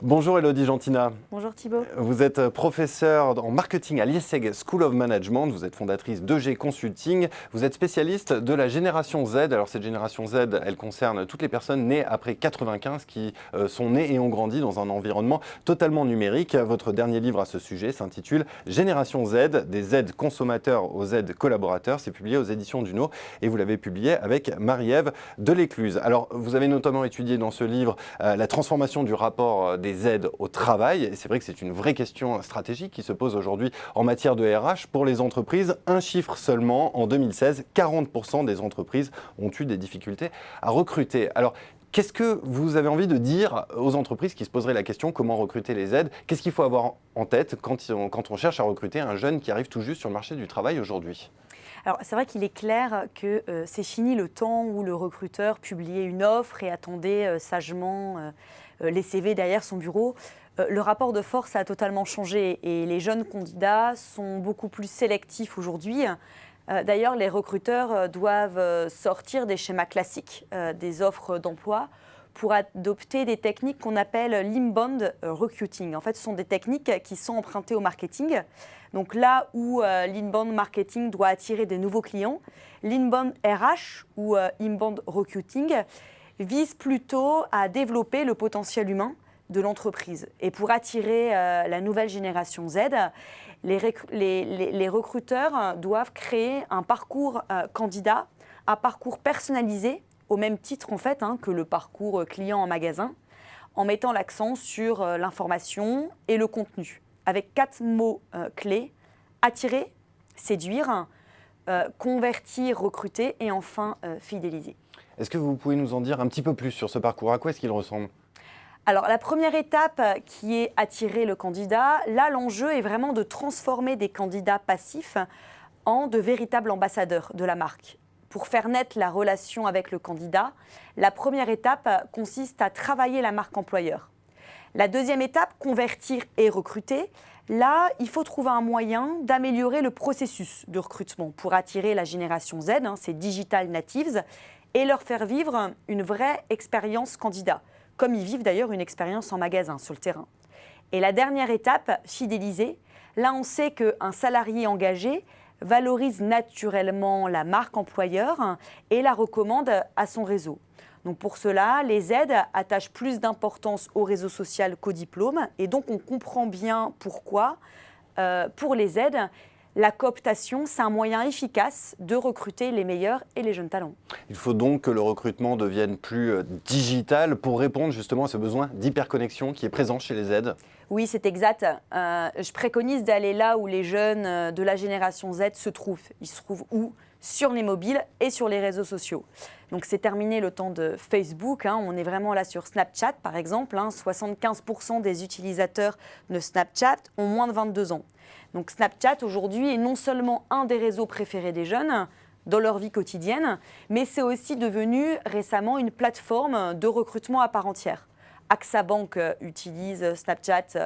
Bonjour Elodie Gentina. Bonjour Thibaut. Vous êtes professeure en marketing à l'IESEG School of Management. Vous êtes fondatrice d'EG Consulting. Vous êtes spécialiste de la génération Z. Alors cette génération Z, elle concerne toutes les personnes nées après 95 qui sont nées et ont grandi dans un environnement totalement numérique. Votre dernier livre à ce sujet s'intitule Génération Z, des Z consommateurs aux Z collaborateurs. C'est publié aux éditions Duno et vous l'avez publié avec Marie-Ève Delécluse. Alors vous avez notamment étudié dans ce livre la transformation du rapport des Z au travail. Et c'est vrai que c'est une vraie question stratégique qui se pose aujourd'hui en matière de RH pour les entreprises. Un chiffre seulement, en 2016, 40% des entreprises ont eu des difficultés à recruter. Alors, qu'est-ce que vous avez envie de dire aux entreprises qui se poseraient la question comment recruter les Z? Qu'est-ce qu'il faut avoir en tête quand on cherche à recruter un jeune qui arrive tout juste sur le marché du travail aujourd'hui? Alors c'est vrai qu'il est clair que c'est fini le temps où le recruteur publiait une offre et attendait sagement les CV derrière son bureau. Le rapport de force a totalement changé et les jeunes candidats sont beaucoup plus sélectifs aujourd'hui. D'ailleurs, les recruteurs doivent sortir des schémas classiques des offres d'emploi pour adopter des techniques qu'on appelle l'inbound recruiting. En fait, ce sont des techniques qui sont empruntées au marketing. Donc là où l'inbound marketing doit attirer de nouveaux clients, l'inbound RH ou inbound recruiting vise plutôt à développer le potentiel humain de l'entreprise. Et pour attirer la nouvelle génération Z, les recruteurs doivent créer un parcours candidat, un parcours personnalisé, au même titre en fait que le parcours client en magasin, en mettant l'accent sur l'information et le contenu, avec 4 mots clés: attirer, séduire, convertir, recruter et enfin fidéliser. Est-ce que vous pouvez nous en dire un petit peu plus sur ce parcours? À quoi est-ce qu'il ressemble? Alors, la première étape qui est attirer le candidat, là, l'enjeu est vraiment de transformer des candidats passifs en de véritables ambassadeurs de la marque. Pour faire naître la relation avec le candidat, la première étape consiste à travailler la marque employeur. La deuxième étape, convertir et recruter. Là, il faut trouver un moyen d'améliorer le processus de recrutement pour attirer la génération Z, ces digital natives, et leur faire vivre une vraie expérience candidat, comme ils vivent d'ailleurs une expérience en magasin, sur le terrain. Et la dernière étape, fidéliser. Là, on sait qu'un salarié engagé valorise naturellement la marque employeur et la recommande à son réseau. Donc pour cela, les Z attachent plus d'importance au réseau social qu'au diplôme. Et donc on comprend bien pourquoi, pour les Z, la cooptation, c'est un moyen efficace de recruter les meilleurs et les jeunes talents. Il faut donc que le recrutement devienne plus digital pour répondre justement à ce besoin d'hyperconnexion qui est présent chez les Z. Oui, c'est exact. Je préconise d'aller là où les jeunes de la génération Z se trouvent. Ils se trouvent où? Sur les mobiles et sur les réseaux sociaux. Donc c'est terminé le temps de Facebook. On est vraiment là sur Snapchat, par exemple. 75% des utilisateurs de Snapchat ont moins de 22 ans. Donc Snapchat, aujourd'hui, est non seulement un des réseaux préférés des jeunes dans leur vie quotidienne, mais c'est aussi devenu récemment une plateforme de recrutement à part entière. AXA Bank utilise Snapchat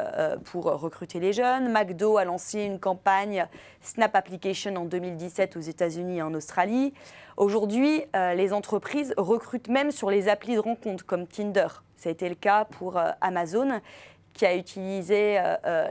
pour recruter les jeunes. McDo a lancé une campagne Snap Application en 2017 aux États-Unis et en Australie. Aujourd'hui, les entreprises recrutent même sur les applis de rencontres comme Tinder. Ça a été le cas pour Amazon, qui a utilisé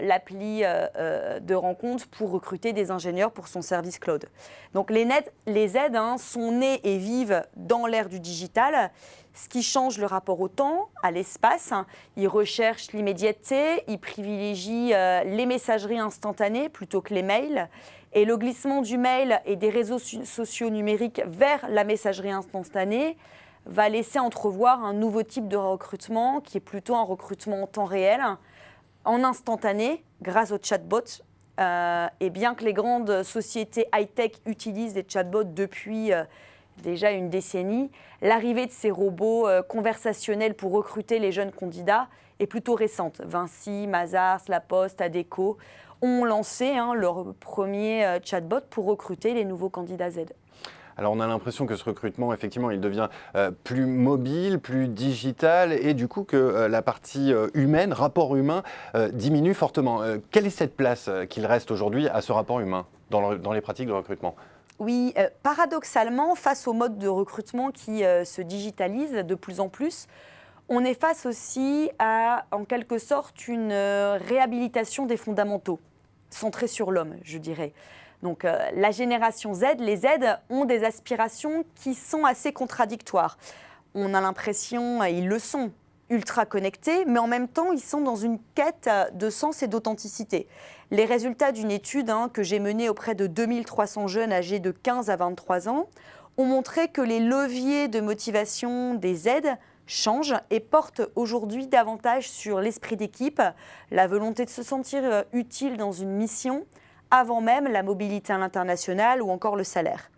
l'appli de rencontre pour recruter des ingénieurs pour son service cloud. Donc les Z sont nés et vivent dans l'ère du digital, ce qui change le rapport au temps, à l'espace. Ils recherchent l'immédiateté, ils privilégient les messageries instantanées plutôt que les mails. Et le glissement du mail et des réseaux sociaux numériques vers la messagerie instantanée va laisser entrevoir un nouveau type de recrutement qui est plutôt un recrutement en temps réel, en instantané, grâce aux chatbots. Et bien que les grandes sociétés high-tech utilisent des chatbots depuis déjà une décennie, l'arrivée de ces robots conversationnels pour recruter les jeunes candidats est plutôt récente. Vinci, Mazars, La Poste, Adecco ont lancé leur premier chatbot pour recruter les nouveaux candidats Z. Alors on a l'impression que ce recrutement, effectivement, il devient plus mobile, plus digital et du coup que la partie humaine, rapport humain, diminue fortement. Quelle est cette place qu'il reste aujourd'hui à ce rapport humain dans les pratiques de recrutement? Oui, paradoxalement, face au mode de recrutement qui se digitalise de plus en plus, On est face aussi à, en quelque sorte, une réhabilitation des fondamentaux, centrée sur l'homme, je dirais. Donc la génération Z, les Z ont des aspirations qui sont assez contradictoires. On a l'impression, et ils le sont, ultra connectés, mais en même temps, ils sont dans une quête de sens et d'authenticité. Les résultats d'une étude que j'ai menée auprès de 2300 jeunes âgés de 15 à 23 ans ont montré que les leviers de motivation des Z changent et portent aujourd'hui davantage sur l'esprit d'équipe, la volonté de se sentir utile dans une mission, avant même la mobilité à l'international ou encore le salaire.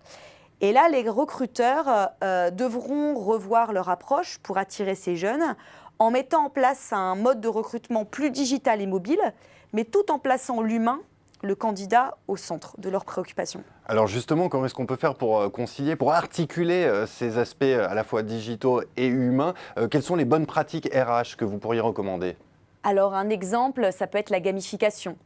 Et là, les recruteurs devront revoir leur approche pour attirer ces jeunes en mettant en place un mode de recrutement plus digital et mobile, mais tout en plaçant l'humain, le candidat, au centre de leurs préoccupations. Alors justement, comment est-ce qu'on peut faire pour concilier, pour articuler ces aspects à la fois digitaux et humains? Quelles sont les bonnes pratiques RH que vous pourriez recommander? Alors un exemple, ça peut être la gamification.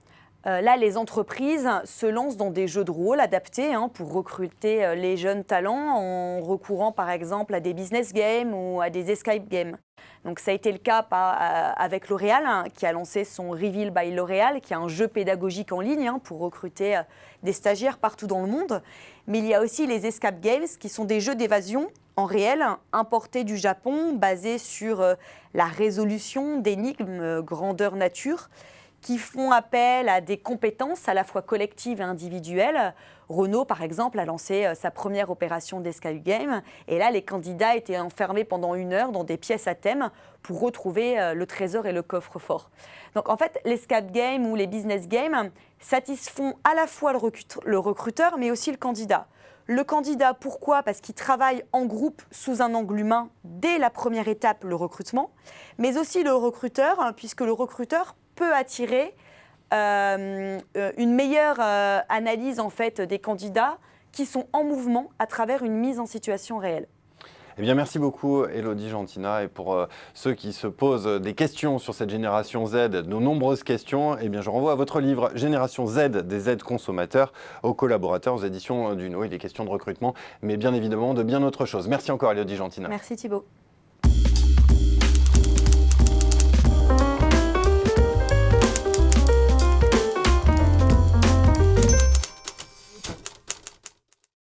Là, les entreprises se lancent dans des jeux de rôle adaptés pour recruter les jeunes talents en recourant par exemple à des business games ou à des escape games. Donc ça a été le cas avec L'Oréal qui a lancé son Reveal by L'Oréal, qui est un jeu pédagogique en ligne pour recruter des stagiaires partout dans le monde. Mais il y a aussi les escape games qui sont des jeux d'évasion en réel importés du Japon, basés sur la résolution d'énigmes grandeur nature, qui font appel à des compétences à la fois collectives et individuelles. Renault, par exemple, a lancé sa première opération d'escape game. Et là, les candidats étaient enfermés pendant 1 heure dans des pièces à thème pour retrouver le trésor et le coffre-fort. Donc, en fait, l'escape game ou les business games satisfont à la fois le recruteur, mais aussi le candidat. Le candidat, pourquoi? Parce qu'il travaille en groupe sous un angle humain dès la première étape, le recrutement, mais aussi le recruteur, puisque le recruteur peut attirer une meilleure analyse en fait, des candidats qui sont en mouvement à travers une mise en situation réelle. Eh bien, merci beaucoup, Élodie Gentina. Et pour ceux qui se posent des questions sur cette génération Z, de nombreuses questions, eh bien, je renvoie à votre livre Génération Z, des Z consommateurs, aux collaborateurs, aux éditions d'Uno. Il est question de recrutement, mais bien évidemment de bien autre chose. Merci encore, Élodie Gentina. Merci Thibault.